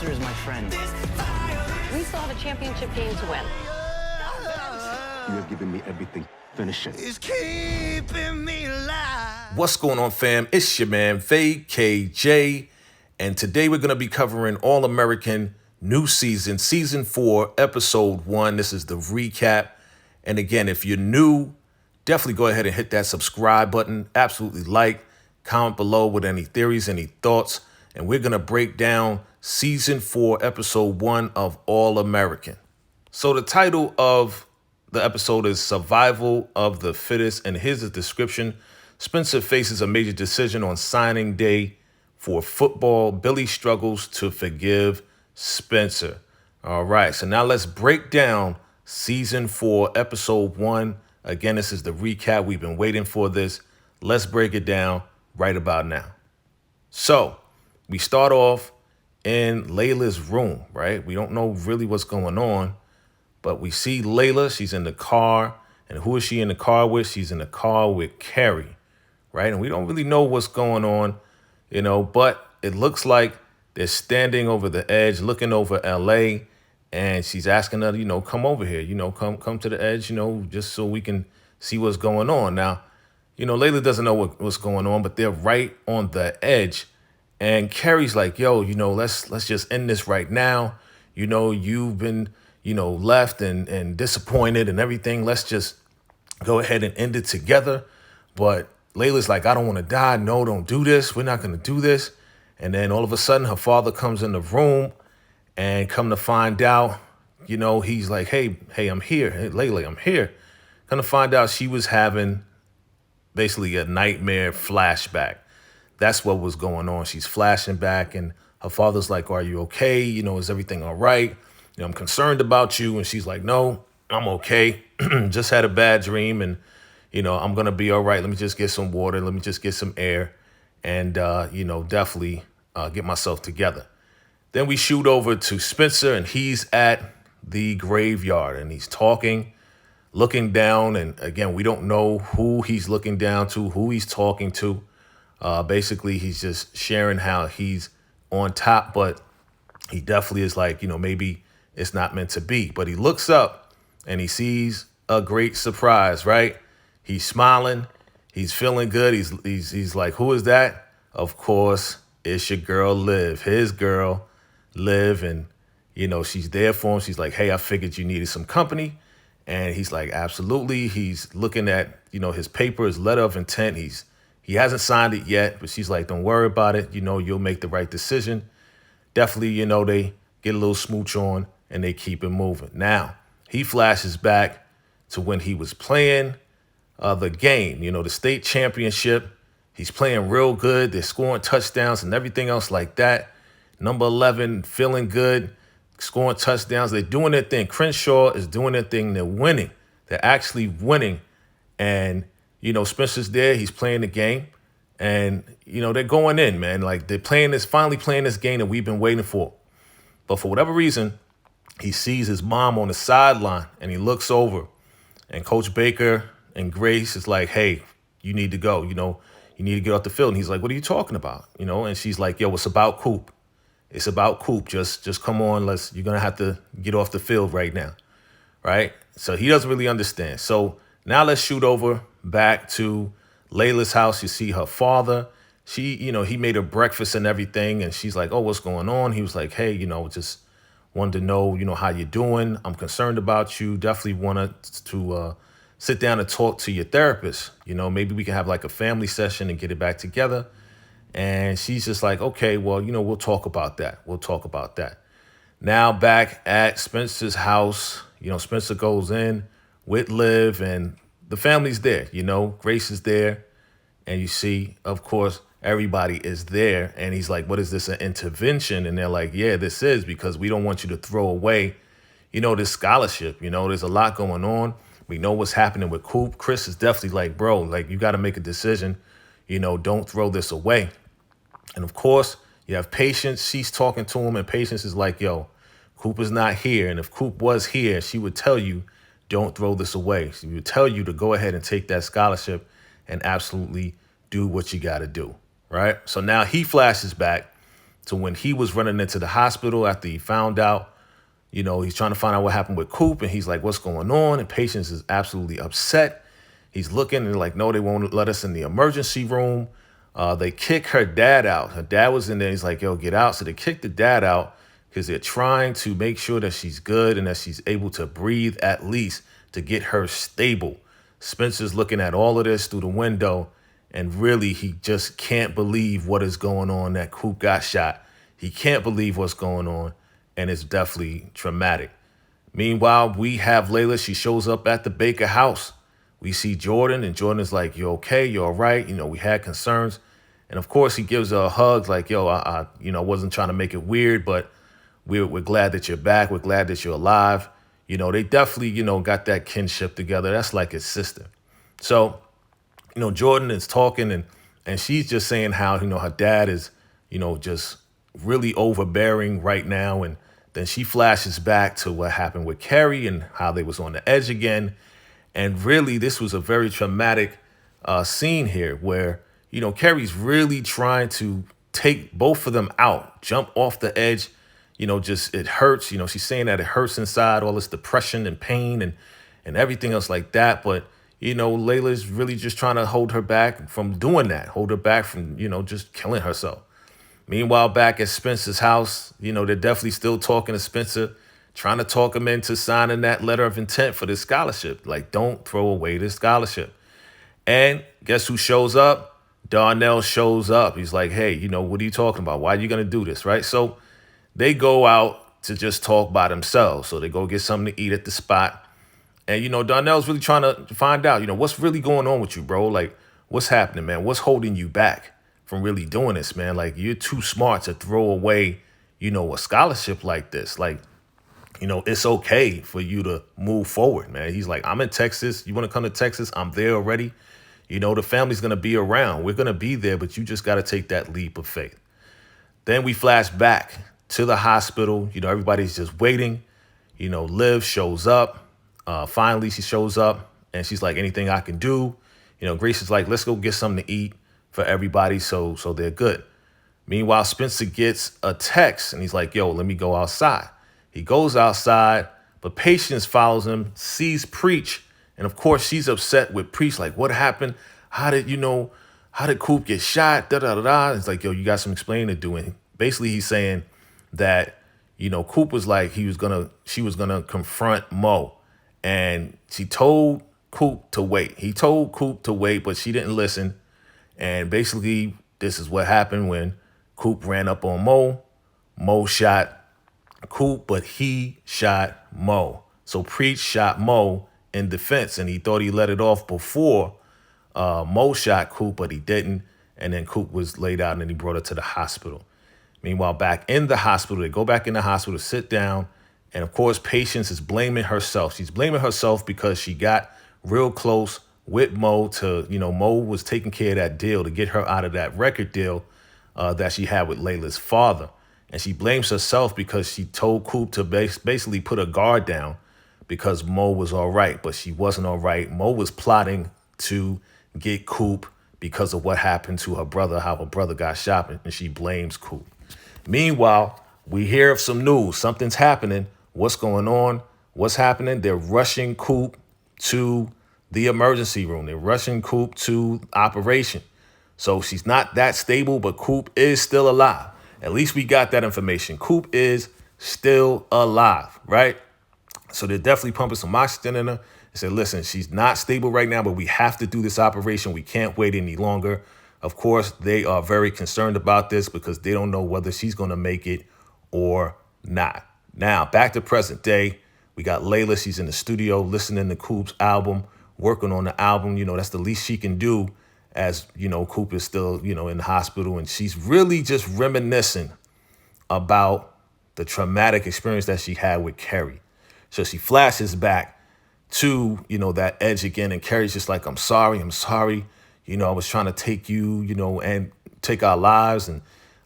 Spencer is my friend. We still have a championship game to win. You have given me everything. Finish it. It's keeping me alive. What's going on, fam? It's your man, VACAY-J, and today we're going to be covering All-American New Season, Season 4, Episode 1. This is the recap. And again, if you're new, definitely go ahead and hit that subscribe button. Absolutely like, comment below with any theories, any thoughts. And we're going to break down Season 4, Episode 1 of All-American. So the title of the episode is Survival of the Fittest, and here's the description. Spencer faces a major decision on signing day for football. Billy struggles to forgive Spencer. All right, so now let's break down Season 4, Episode 1. Again, this is the recap. We've been waiting for this. Let's break it down right about now. So we start off in Layla's room, right? We don't know really what's going on, but we see Layla. She's in the car. And who is she in the car with? She's in the car with Carrie, right? And we don't really know what's going on, but it looks like they're standing over the edge, looking over L.A., and she's asking her, come over here, come to the edge, just so we can see what's going on. Now, Layla doesn't know what's going on, but they're right on the edge. And Carrie's like, yo, let's just end this right now. You've been, left and disappointed and everything. Let's just go ahead and end it together. But Layla's like, I don't want to die. No, don't do this. We're not going to do this. And then all of a sudden, her father comes in the room, and come to find out, he's like, hey, I'm here. Hey, Layla, I'm here. Come to find out she was having basically a nightmare flashback. That's what was going on. She's flashing back, and her father's like, are you okay? Is everything all right? I'm concerned about you. And she's like, no, I'm okay. Just had a bad dream, and, I'm going to be all right. Let me just get some water. Let me just get some air and, definitely get myself together. Then we shoot over to Spencer, and he's at the graveyard, and he's talking, looking down. And again, we don't know who he's looking down to, who he's talking to. Basically, he's just sharing how he's on top, but he definitely is like, maybe it's not meant to be. But he looks up and he sees a great surprise, right? He's smiling. He's feeling good. He's like, who is that? Of course, it's your girl, Liv, his girl, Liv. And, she's there for him. She's like, hey, I figured you needed some company. And he's like, absolutely. He's looking at, his paper, his letter of intent. He hasn't signed it yet, but she's like, don't worry about it. You'll make the right decision. Definitely, they get a little smooch on and they keep it moving. Now, he flashes back to when he was playing the game, the state championship. He's playing real good. They're scoring touchdowns and everything else like that. Number 11, feeling good, scoring touchdowns. They're doing their thing. Crenshaw is doing their thing. They're winning. They're actually winning. And, Spencer's there. He's playing the game. And, they're going in, man. Like, they're finally playing this game that we've been waiting for. But for whatever reason, he sees his mom on the sideline, and he looks over. And Coach Baker and Grace is like, hey, you need to go. You need to get off the field. And he's like, what are you talking about? And she's like, yo, it's about Coop. It's about Coop. Just come on. You're going to have to get off the field right now. Right? So he doesn't really understand. So now let's shoot over back to Layla's house. You see her father. He made her breakfast and everything. And she's like, oh, what's going on? He was like, hey, just wanted to know, how you're doing. I'm concerned about you. Definitely wanted to sit down and talk to your therapist. Maybe we can have like a family session and get it back together. And she's just like, okay, well, we'll talk about that. We'll talk about that. Now back at Spencer's house, Spencer goes in with Liv and the family's there. Grace is there. And you see, of course, everybody is there. And he's like, what is this, an intervention? And they're like, yeah, this is, because we don't want you to throw away, this scholarship. There's a lot going on. We know what's happening with Coop. Chris is definitely like, bro, like, you got to make a decision. Don't throw this away. And of course, you have Patience. She's talking to him, and Patience is like, yo, Coop is not here. And if Coop was here, she would tell you, don't throw this away. She would tell you to go ahead and take that scholarship and absolutely do what you got to do, right? So now he flashes back to when he was running into the hospital after he found out, he's trying to find out what happened with Coop, and he's like, what's going on? And Patience is absolutely upset. He's looking and like, no, they won't let us in the emergency room. They kick her dad out. Her dad was in there. He's like, yo, get out. So they kick the dad out because they're trying to make sure that she's good and that she's able to breathe at least to get her stable. Spencer's looking at all of this through the window, and really he just can't believe what is going on, that Coop got shot. He can't believe what's going on, and it's definitely traumatic. Meanwhile, we have Layla. She shows up at the Baker house. We see Jordan, and Jordan is like, you okay? You all right? We had concerns. And of course, he gives her a hug like, yo, I wasn't trying to make it weird, but we're glad that you're back. We're glad that you're alive. They definitely, got that kinship together. That's like his sister. So, Jordan is talking and she's just saying how, her dad is, just really overbearing right now. And then she flashes back to what happened with Carrie and how they was on the edge again. And really, this was a very traumatic scene here where, Carrie's really trying to take both of them out, jump off the edge. It hurts. She's saying that it hurts inside, all this depression and pain and everything else like that. But, Layla's really just trying to hold her back from doing that, hold her back from, just killing herself. Meanwhile, back at Spencer's house, they're definitely still talking to Spencer, trying to talk him into signing that letter of intent for this scholarship. Like, don't throw away this scholarship. And guess who shows up? Darnell shows up. He's like, hey, what are you talking about? Why are you going to do this, right? So they go out to just talk by themselves. So they go get something to eat at the spot. And, Darnell's really trying to find out, what's really going on with you, bro? Like, what's happening, man? What's holding you back from really doing this, man? Like, you're too smart to throw away, a scholarship like this. Like, it's okay for you to move forward, man. He's like, I'm in Texas. You want to come to Texas? I'm there already. The family's going to be around. We're going to be there, but you just got to take that leap of faith. Then we flash back to the hospital. Everybody's just waiting. Liv shows up. Finally, she shows up and she's like, anything I can do? Grace is like, let's go get something to eat for everybody so they're good. Meanwhile, Spencer gets a text and he's like, yo, let me go outside. He goes outside, but Patience follows him, sees Preach. And of course, she's upset with Preach. Like, what happened? How did Coop get shot? It's like, yo, you got some explaining to do. And basically he's saying that, Coop was like, she was gonna confront Mo. And she told Coop to wait. He told Coop to wait, but she didn't listen. And basically, this is what happened when Coop ran up on Mo. Mo shot Coop, but he shot Mo. So Preach shot Mo in defense, and he thought he let it off before Mo shot Coop, but he didn't. And then Coop was laid out, and then he brought her to the hospital. Meanwhile, back in the hospital, they go back in the hospital, sit down. And of course, Patience is blaming herself. She's blaming herself because she got real close with Mo to, Mo was taking care of that deal to get her out of that record deal that she had with Layla's father. And she blames herself because she told Coop to basically put a guard down because Mo was all right, but she wasn't all right. Mo was plotting to get Coop because of what happened to her brother, how her brother got shot, and she blames Coop. Meanwhile, we hear of some news. Something's happening. What's going on? What's happening? They're rushing Coop to the emergency room. They're rushing Coop to operation. So she's not that stable, but Coop is still alive. At least we got that information. Coop is still alive, right? So they're definitely pumping some oxygen in her. They said, listen, she's not stable right now, but we have to do this operation. We can't wait any longer. Of course, they are very concerned about this because they don't know whether she's going to make it or not. Now, back to present day. We got Layla. She's in the studio listening to Coop's album, working on the album. That's the least she can do as, Coop is still, in the hospital. And she's really just reminiscing about the traumatic experience that she had with Carrie. So she flashes back to, that edge again. And Carrie's just like, I'm sorry. I was trying to take you, and take our lives. And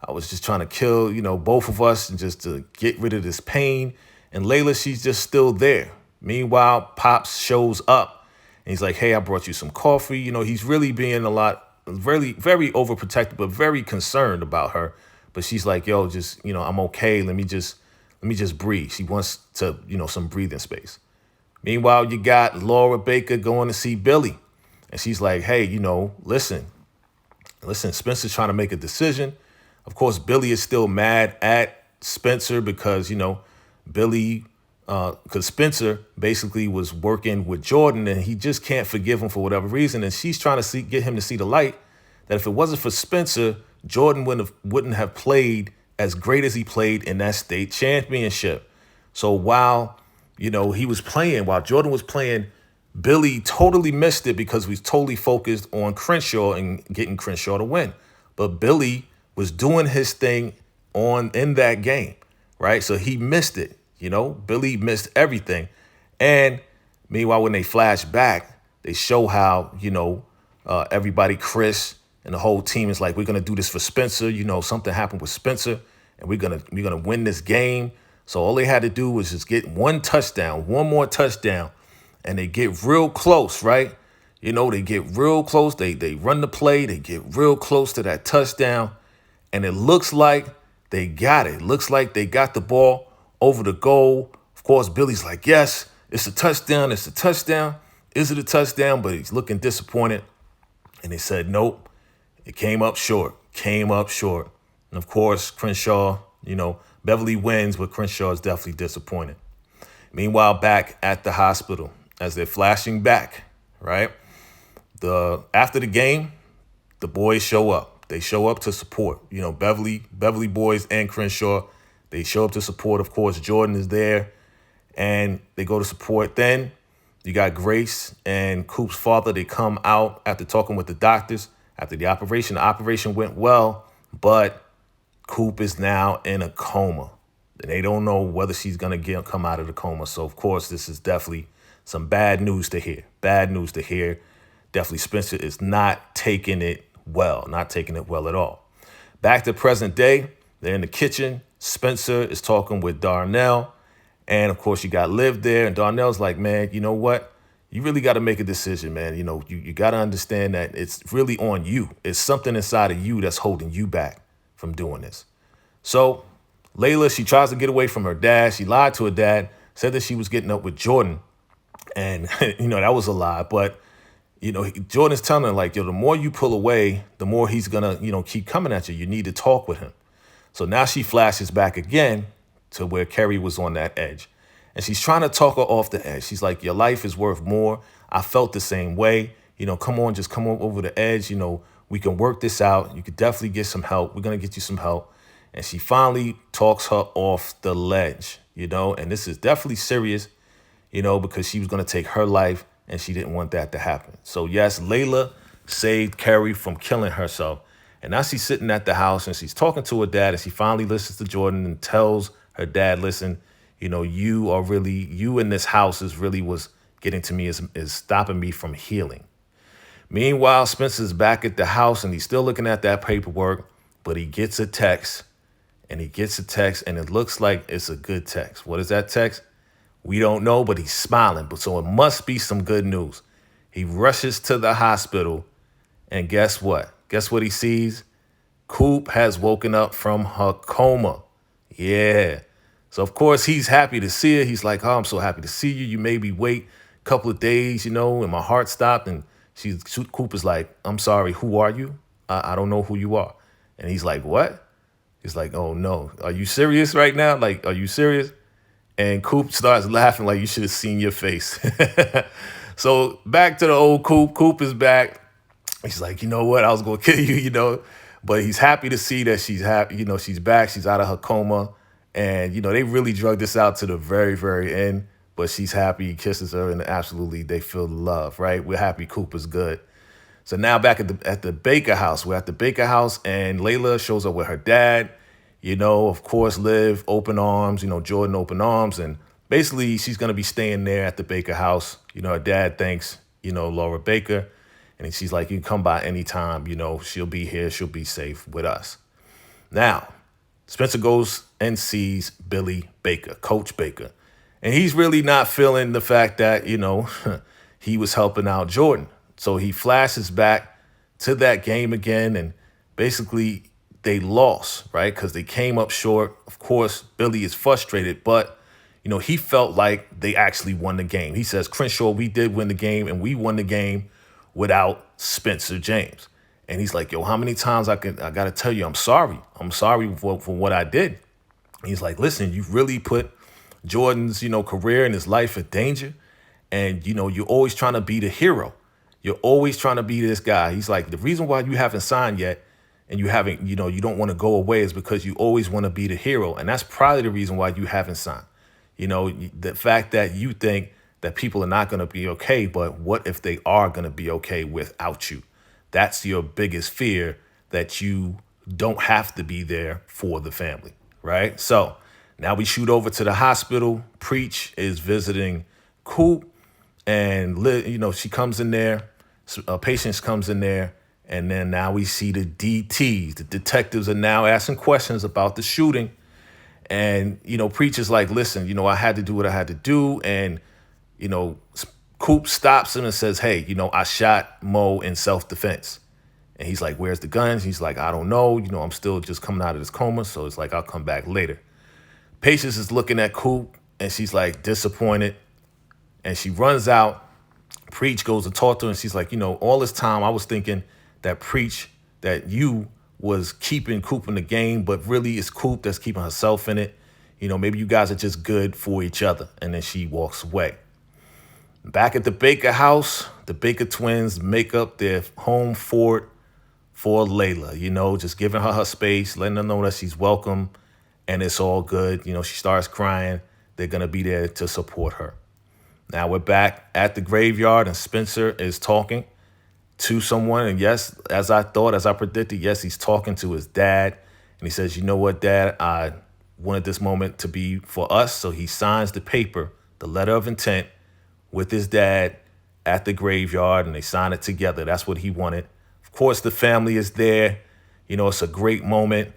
I was just trying to kill, both of us and just to get rid of this pain. And Layla, she's just still there. Meanwhile, Pops shows up and he's like, hey, I brought you some coffee. He's really being very, very overprotective, but very concerned about her. but she's like, yo, just, I'm okay. Let me just breathe. She wants to, some breathing space. Meanwhile, you got Laura Baker going to see Billy. And she's like, hey, listen, Spencer's trying to make a decision. Of course, Billy is still mad at Spencer because, Billy, because Spencer basically was working with Jordan and he just can't forgive him for whatever reason. And she's trying to get him to see the light that if it wasn't for Spencer, Jordan wouldn't have played as great as he played in that state championship. So while, while Jordan was playing, Billy totally missed it because he was totally focused on Crenshaw and getting Crenshaw to win. But Billy was doing his thing in that game, right? So he missed it. Billy missed everything. And meanwhile, when they flash back, they show how, everybody, Chris and the whole team is like, we're going to do this for Spencer. Something happened with Spencer and we're going to win this game. So all they had to do was just get one more touchdown. And they get real close, right? They get real close. They run the play. They get real close to that touchdown. And it looks like they got it. It looks like they got the ball over the goal. Of course, Billy's like, yes, it's a touchdown. It's a touchdown. Is it a touchdown? But he's looking disappointed. And they said, nope, it came up short. And of course, Crenshaw, Beverly wins, but Crenshaw is definitely disappointed. Meanwhile, back at the hospital, as they're flashing back, right? After the game, the boys show up. They show up to support. Beverly boys and Crenshaw, they show up to support. Of course, Jordan is there, and they go to support. Then you got Grace and Coop's father. They come out after talking with the doctors after the operation. The operation went well, but Coop is now in a coma. And they don't know whether she's going to come out of the coma. So, of course, this is definitely some bad news to hear. Definitely Spencer is not taking it well at all. Back to present day, they're in the kitchen. Spencer is talking with Darnell. And, of course, you got Liv there. And Darnell's like, man, you know what? You really got to make a decision, man. You got to understand that it's really on you. It's something inside of you that's holding you back from doing this. So Layla, she tries to get away from her dad. She lied to her dad, said that she was getting up with Jordan. And, that was a lie. But, Jordan's telling her, like, the more you pull away, the more he's going to, keep coming at you. You need to talk with him. So now she flashes back again to where Kerry was on that edge. And she's trying to talk her off the edge. She's like, your life is worth more. I felt the same way. Come on over the edge. We can work this out. You could definitely get some help. We're going to get you some help. And she finally talks her off the ledge, and this is definitely serious, because she was going to take her life and she didn't want that to happen. So, yes, Layla saved Kerry from killing herself. And now she's sitting at the house and she's talking to her dad, and she finally listens to Jordan and tells her dad, listen, you in this house is really what's getting to me, is stopping me from healing. Meanwhile, Spencer's back at the house and he's still looking at that paperwork, but he gets a text. And it looks like it's a good text. What is that text? We don't know, but he's smiling. But so it must be some good news. He rushes to the hospital, and guess what? Guess what he sees? Coop has woken up from her coma. Yeah. So, of course, he's happy to see her. He's like, oh, I'm so happy to see you. You made me wait a couple of days, and my heart stopped. And Coop is like, I'm sorry, who are you? I don't know who you are. And he's like, what? He's like, oh, no. Are you serious right now? Like, are you serious? And Coop starts laughing like, you should have seen your face. So back to the old Coop. Coop is back. He's like, you know what? I was going to kill you, But he's happy to see that she's happy. She's back. She's out of her coma. And, they really drug this out to the very, very end. But she's happy. He kisses her, and absolutely they feel the love, right? We're happy Coop is good. So now back at the Baker house. We're at the Baker house, and Layla shows up with her dad. Of course, Liv, open arms, Jordan, open arms. And basically, she's going to be staying there at the Baker house. Her dad thanks, Laura Baker. And she's like, you can come by anytime. She'll be here. She'll be safe with us. Now, Spencer goes and sees Billy Baker, Coach Baker. And he's really not feeling the fact that, he was helping out Jordan. So he flashes back to that game again, and basically they lost, right? Because they came up short. Of course, Billy is frustrated, but, he felt like they actually won the game. He says, Crenshaw, we did win the game, and we won the game without Spencer James. And he's like, yo, how many times I got to tell you I'm sorry. I'm sorry for what I did. He's like, listen, you really put Jordan's, career and his life in danger. And, you're always trying to be the hero. You're always trying to be this guy. He's like, the reason why you haven't signed yet and you haven't, you don't want to go away is because you always want to be the hero. And that's probably the reason why you haven't signed. The fact that you think that people are not going to be okay, but what if they are going to be okay without you? That's your biggest fear, that you don't have to be there for the family, right? So now we shoot over to the hospital. Preach is visiting Coop, and she comes in there. Patience comes in there, and then now we see the DTs. The detectives are now asking questions about the shooting, and Preach is like, listen, I had to do what I had to do, and Coop stops him and says, hey, I shot Mo in self-defense. And he's like, where's the guns? He's like, I don't know. I'm still just coming out of this coma. So it's like, I'll come back later. Patience is looking at Coop, and she's like disappointed. And she runs out. Preach goes to talk to her, and she's like, all this time I was thinking that that you was keeping Coop in the game, but really it's Coop that's keeping herself in it. Maybe you guys are just good for each other. And then she walks away. Back at the Baker house, the Baker twins make up their home fort for Layla, just giving her space, letting her know that she's welcome and it's all good. She starts crying. They're going to be there to support her. Now we're back at the graveyard, and Spencer is talking to someone. And yes, as I predicted, yes, he's talking to his dad. And he says, you know what, Dad, I wanted this moment to be for us. So he signs the paper, the letter of intent, with his dad at the graveyard, and they sign it together. That's what he wanted. Of course, the family is there. It's a great moment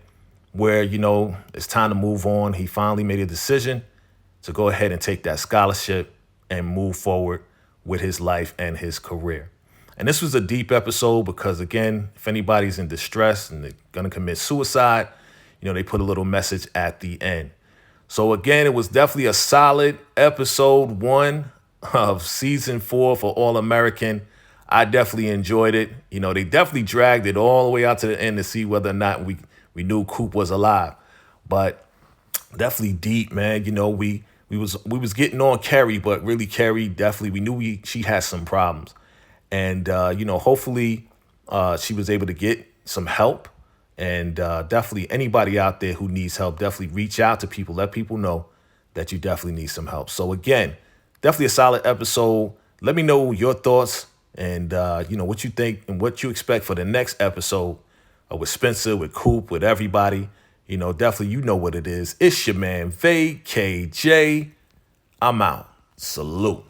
where, it's time to move on. He finally made a decision to go ahead and take that scholarship and move forward with his life and his career. And this was a deep episode because, again, if anybody's in distress and they're going to commit suicide, they put a little message at the end. So, again, it was definitely a solid episode 1 of season 4 for All American. I definitely enjoyed it. They definitely dragged it all the way out to the end to see whether or not we knew Coop was alive. But definitely deep, man. We was getting on Carrie, but really Carrie definitely, we knew she had some problems. And, hopefully she was able to get some help. And definitely anybody out there who needs help, definitely reach out to people. Let people know that you definitely need some help. So, again, definitely a solid episode. Let me know your thoughts and, what you think and what you expect for the next episode with Spencer, with Coop, with everybody. Definitely you know what it is. It's your man, VACAY-J. I'm out. Salute.